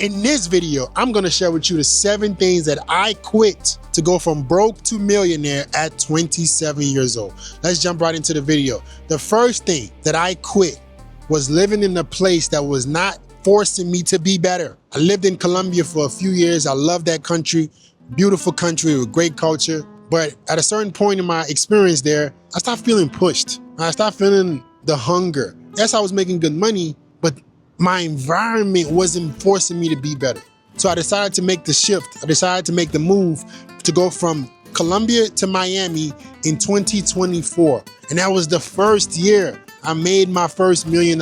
In this video, I'm gonna share with you the 7 things that I quit to go from broke to millionaire at 27 years old. Let's jump right into the video. The first thing that I quit was living in a place that was not forcing me to be better. I lived in Colombia for a few years. I love that country, beautiful country with great culture. But at a certain point in my experience there, I started feeling pushed. I started feeling the hunger. Yes, I was making good money, but my environment wasn't forcing me to be better. So I decided to make the shift. I decided to make the move to go from Colombia to Miami in 2024. And that was the first year I made my first $1 million.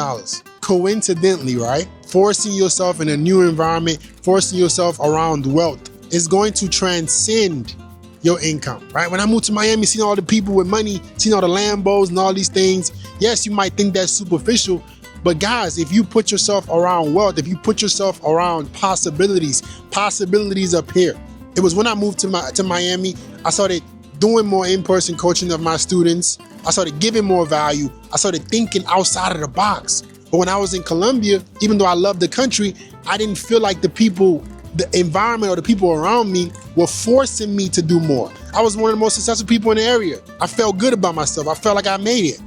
Coincidentally, right? Forcing yourself in a new environment, forcing yourself around wealth is going to transcend your income, right? When I moved to Miami, seeing all the people with money, seeing all the Lambos and all these things, yes, you might think that's superficial, but guys, if you put yourself around wealth, if you put yourself around possibilities appear. It was when I moved to Miami, I started doing more in-person coaching of my students. I started giving more value. I started thinking outside of the box. But when I was in Colombia, even though I loved the country, I didn't feel like the people, the environment or the people around me were forcing me to do more. I was one of the most successful people in the area. I felt good about myself. I felt like I made it.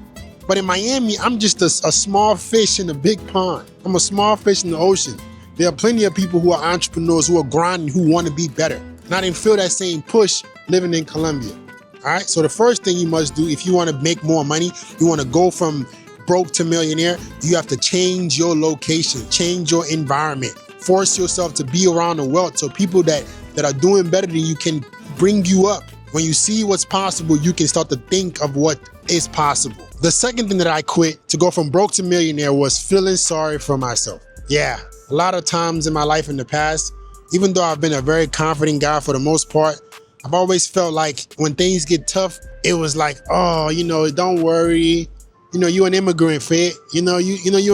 But in Miami, I'm just a small fish in a big pond. I'm a small fish in the ocean. There are plenty of people who are entrepreneurs, who are grinding, who want to be better. And I didn't feel that same push living in Colombia. All right, so the first thing you must do if you want to make more money, you want to go from broke to millionaire, you have to change your location, change your environment, force yourself to be around the wealth so people that are doing better than you can bring you up. When you see what's possible, you can start to think of what is possible. The second thing that I quit to go from broke to millionaire was feeling sorry for myself. Yeah, a lot of times in my life in the past, even though I've been a very confident guy for the most part, I've always felt like when things get tough, it was like, oh, don't worry. You're an immigrant, Fed. You're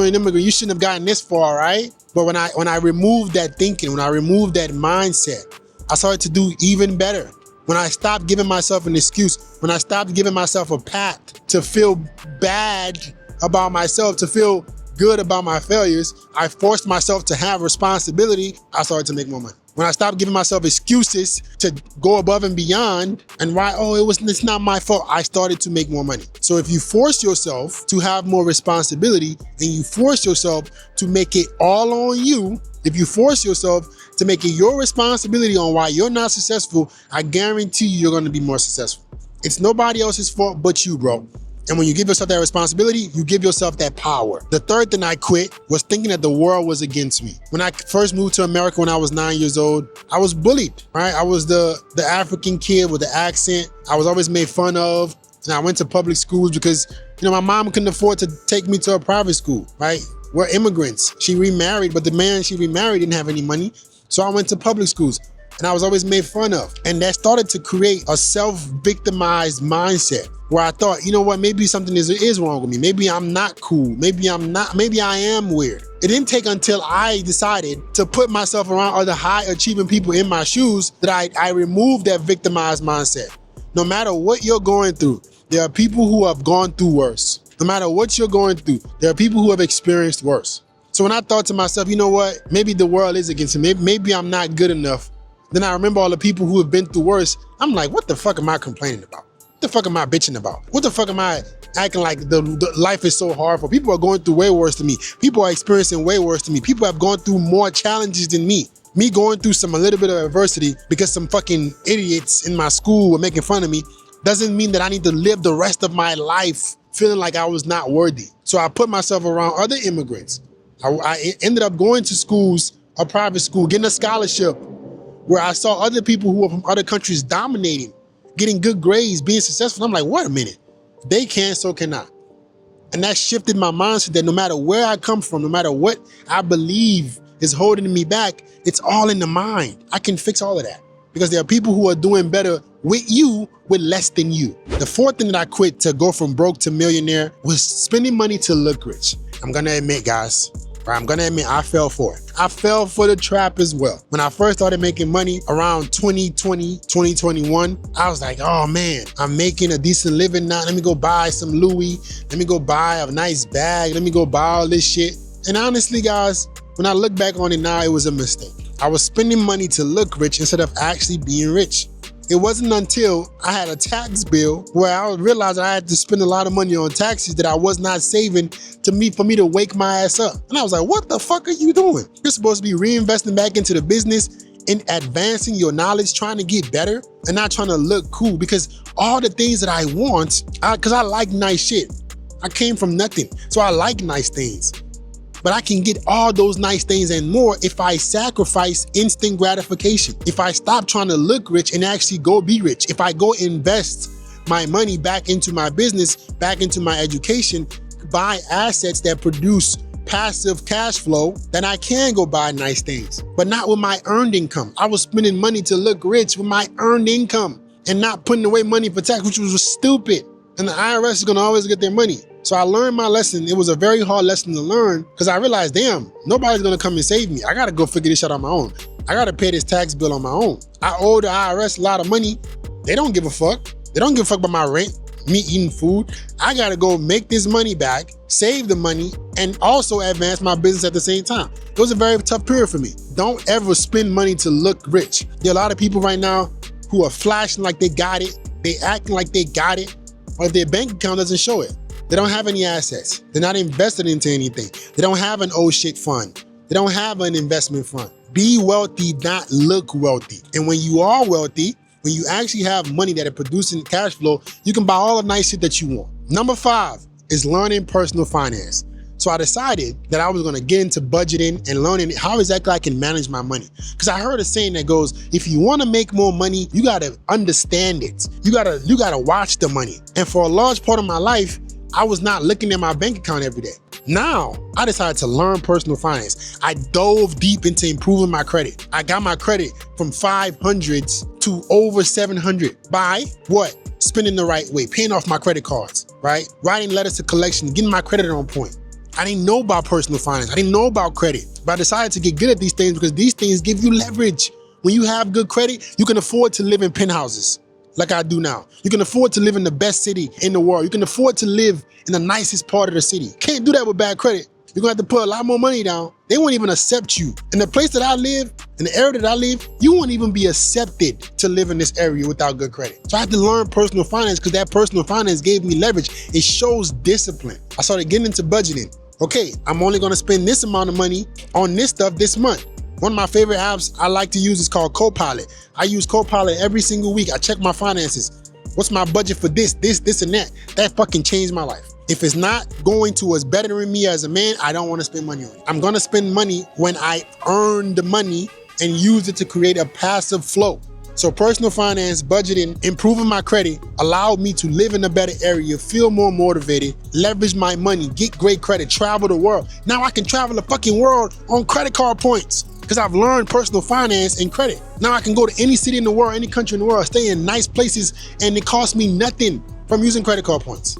an immigrant. You shouldn't have gotten this far, right? But when I removed that thinking, when I removed that mindset, I started to do even better. When I stopped giving myself an excuse, when I stopped giving myself a pat to feel bad about myself, to feel good about my failures, I forced myself to have responsibility. I started to make more money. When I stopped giving myself excuses to go above and beyond and why, it's not my fault, I started to make more money. So if you force yourself to have more responsibility and you force yourself to make it all on you, if you force yourself to make it your responsibility on why you're not successful, I guarantee you're going to be more successful. It's nobody else's fault but you, bro. And when you give yourself that responsibility, you give yourself that power. The third thing I quit was thinking that the world was against me. When I first moved to America when I was 9 years old, I was bullied, right? I was the African kid with the accent. I was always made fun of. And I went to public schools because, my mom couldn't afford to take me to a private school, right? We're immigrants. She remarried, but the man she remarried didn't have any money. So I went to public schools and I was always made fun of. And that started to create a self-victimized mindset where I thought, maybe something is wrong with me. Maybe I'm not cool. Maybe I am weird. It didn't take until I decided to put myself around other high achieving people in my shoes that I removed that victimized mindset. No matter what you're going through, there are people who have gone through worse. No matter what you're going through, there are people who have experienced worse. So when I thought to myself, maybe the world is against me. Maybe I'm not good enough. Then I remember all the people who have been through worse. I'm like, what the fuck am I complaining about? What the fuck am I bitching about? What the fuck am I acting like the life is so hard for? People are going through way worse than me. People are experiencing way worse than me. People have gone through more challenges than me. Me going through a little bit of adversity because some fucking idiots in my school were making fun of me doesn't mean that I need to live the rest of my life feeling like I was not worthy. So I put myself around other immigrants. I ended up going to schools, a private school, getting a scholarship where I saw other people who were from other countries dominating, getting good grades, being successful. I'm like, wait a minute, they can, so can I. And that shifted my mindset that no matter where I come from, no matter what I believe is holding me back, it's all in the mind. I can fix all of that because there are people who are doing better with you with less than you. The fourth thing that I quit to go from broke to millionaire was spending money to look rich. I'm gonna admit, guys, I fell for it. I fell for the trap as well. When I first started making money around 2020, 2021, I was like, oh man, I'm making a decent living now. Let me go buy some Louis. Let me go buy a nice bag. Let me go buy all this shit. And honestly, guys, When I look back on it now, it was a mistake. I was spending money to look rich instead of actually being rich. It wasn't until I had a tax bill where I realized I had to spend a lot of money on taxes that I was not saving for me to wake my ass up. And I was like, what the fuck are you doing? You're supposed to be reinvesting back into the business and advancing your knowledge, trying to get better and not trying to look cool, because all the things that I want, because I like nice shit. I came from nothing, so I like nice things. But I can get all those nice things and more if I sacrifice instant gratification. If I stop trying to look rich and actually go be rich. If I go invest my money back into my business, back into my education, buy assets that produce passive cash flow, then I can go buy nice things, but not with my earned income. I was spending money to look rich with my earned income and not putting away money for tax, which was stupid. And the IRS is gonna always get their money. So I learned my lesson. It was a very hard lesson to learn because I realized, damn, nobody's gonna come and save me. I gotta go figure this out on my own. I gotta pay this tax bill on my own. I owe the IRS a lot of money. They don't give a fuck. They don't give a fuck about my rent, me eating food. I gotta go make this money back, save the money, and also advance my business at the same time. It was a very tough period for me. Don't ever spend money to look rich. There are a lot of people right now who are flashing like they got it. They acting like they got it, but their bank account doesn't show it. They don't have any assets. They're not invested into anything. They don't have an oh shit fund. They don't have an investment fund. Be wealthy, not look wealthy. And when you are wealthy, when you actually have money that is producing cash flow, you can buy all the nice shit that you want. Number 5 is learning personal finance. So I decided that I was gonna get into budgeting and learning how exactly I can manage my money. Because I heard a saying that goes, if you wanna make more money, you gotta understand it. You gotta watch the money. And for a large part of my life, I was not looking at my bank account every day. Now, I decided to learn personal finance. I dove deep into improving my credit. I got my credit from 500s to over 700 by what? Spending the right way, paying off my credit cards, right? Writing letters to collection, getting my credit on point. I didn't know about personal finance. I didn't know about credit, but I decided to get good at these things because these things give you leverage. When you have good credit, you can afford to live in penthouses like I do now. You can afford to live in the best city in the world. You can afford to live in the nicest part of the city. Can't do that with bad credit. You're gonna have to put a lot more money down. They won't even accept you. In the place that I live, in the area that I live, you won't even be accepted to live in this area without good credit. So I had to learn personal finance because that personal finance gave me leverage. It shows discipline. I started getting into budgeting. Okay, I'm only gonna spend this amount of money on this stuff this month. One of my favorite apps I like to use is called Copilot. I use Copilot every single week. I check my finances. What's my budget for this, and that? That fucking changed my life. If it's not going towards bettering me as a man, I don't want to spend money on it. I'm gonna spend money when I earn the money and use it to create a passive flow. So personal finance, budgeting, improving my credit allowed me to live in a better area, feel more motivated, leverage my money, get great credit, travel the world. Now I can travel the fucking world on credit card points because I've learned personal finance and credit. Now I can go to any city in the world, any country in the world, stay in nice places, and it costs me nothing from using credit card points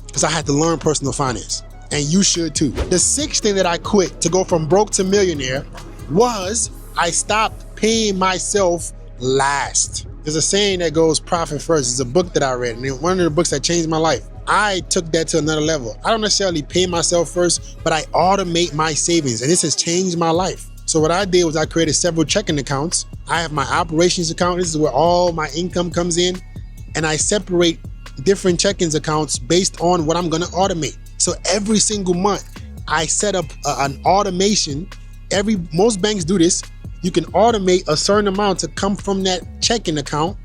because I had to learn personal finance, and you should too. The 6th thing that I quit to go from broke to millionaire was I stopped paying myself last. There's a saying that goes profit first. It's a book that I read, and one of the books that changed my life. I took that to another level. I don't necessarily pay myself first, but I automate my savings, and this has changed my life. So what I did was I created several checking accounts. I have my operations account. This is where all my income comes in, and I separate different checkings accounts based on what I'm gonna automate. So every single month, I set up an automation. Most banks do this. You can automate a certain amount to come from that checking account,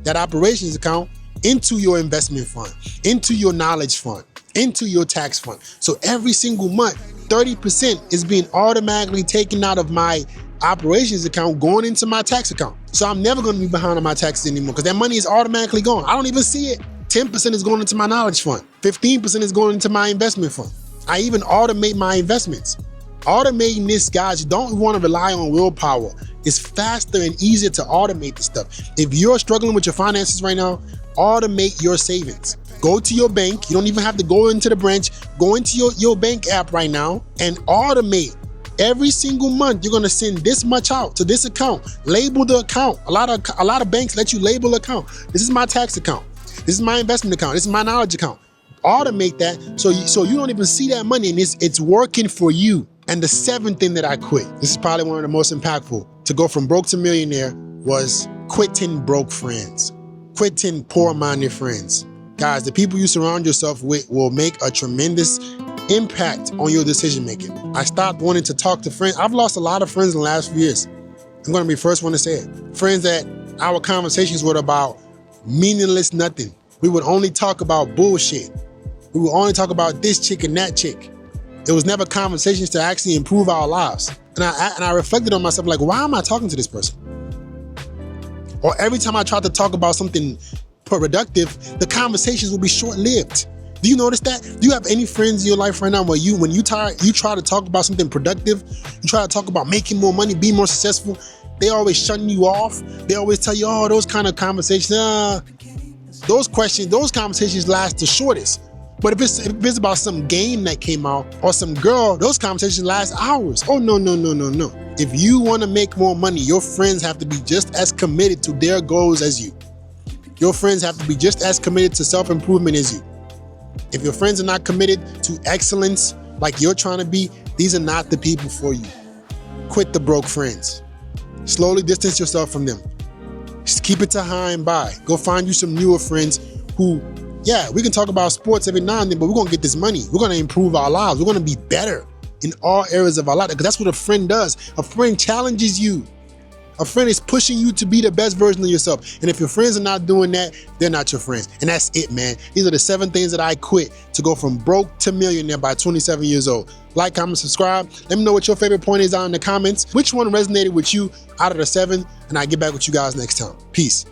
that operations account, into your investment fund, into your knowledge fund, into your tax fund. So every single month, 30% is being automatically taken out of my operations account, going into my tax account. So I'm never gonna be behind on my taxes anymore because that money is automatically gone. I don't even see it. 10% is going into my knowledge fund. 15% is going into my investment fund. I even automate my investments. Automating this, guys, you don't want to rely on willpower. It's faster and easier to automate this stuff. If you're struggling with your finances right now, automate your savings. Go to your bank. You don't even have to go into the branch. Go into your bank app right now and automate. Every single month, you're gonna send this much out to this account. Label the account. A lot of banks let you label account. This is my tax account. This is my investment account. This is my knowledge account. Automate that so you don't even see that money, and it's working for you. And the seventh thing that I quit, this is probably one of the most impactful, to go from broke to millionaire, was quitting broke friends, quitting poor-minded friends. Guys, the people you surround yourself with will make a tremendous impact on your decision-making. I stopped wanting to talk to friends. I've lost a lot of friends in the last few years. I'm gonna be the first one to say it. Friends that our conversations were about meaningless nothing. We would only talk about bullshit. We would only talk about this chick and that chick. It was never conversations to actually improve our lives. And I reflected on myself like, why am I talking to this person? Or every time I tried to talk about something productive, the conversations would be short-lived. Do you notice that? Do you have any friends in your life right now where when you try to talk about something productive, you try to talk about making more money, being more successful, they always shutting you off. They always tell you, oh, those kind of conversations, those conversations last the shortest. But if it's about some game that came out or some girl, those conversations last hours. Oh, no. If you want to make more money, your friends have to be just as committed to their goals as you. Your friends have to be just as committed to self-improvement as you. If your friends are not committed to excellence like you're trying to be, these are not the people for you. Quit the broke friends. Slowly distance yourself from them. Just keep it to high and by. Go find you some newer friends who, yeah, we can talk about sports every now and then, but we're gonna get this money. We're gonna improve our lives. We're gonna be better in all areas of our life, because that's what a friend does. A friend challenges you. A friend is pushing you to be the best version of yourself. And if your friends are not doing that, they're not your friends. And that's it, man. These are the 7 things that I quit to go from broke to millionaire by 27 years old. Like, comment, subscribe. Let me know what your favorite point is down in the comments. Which one resonated with you out of the 7? And I'll get back with you guys next time. Peace.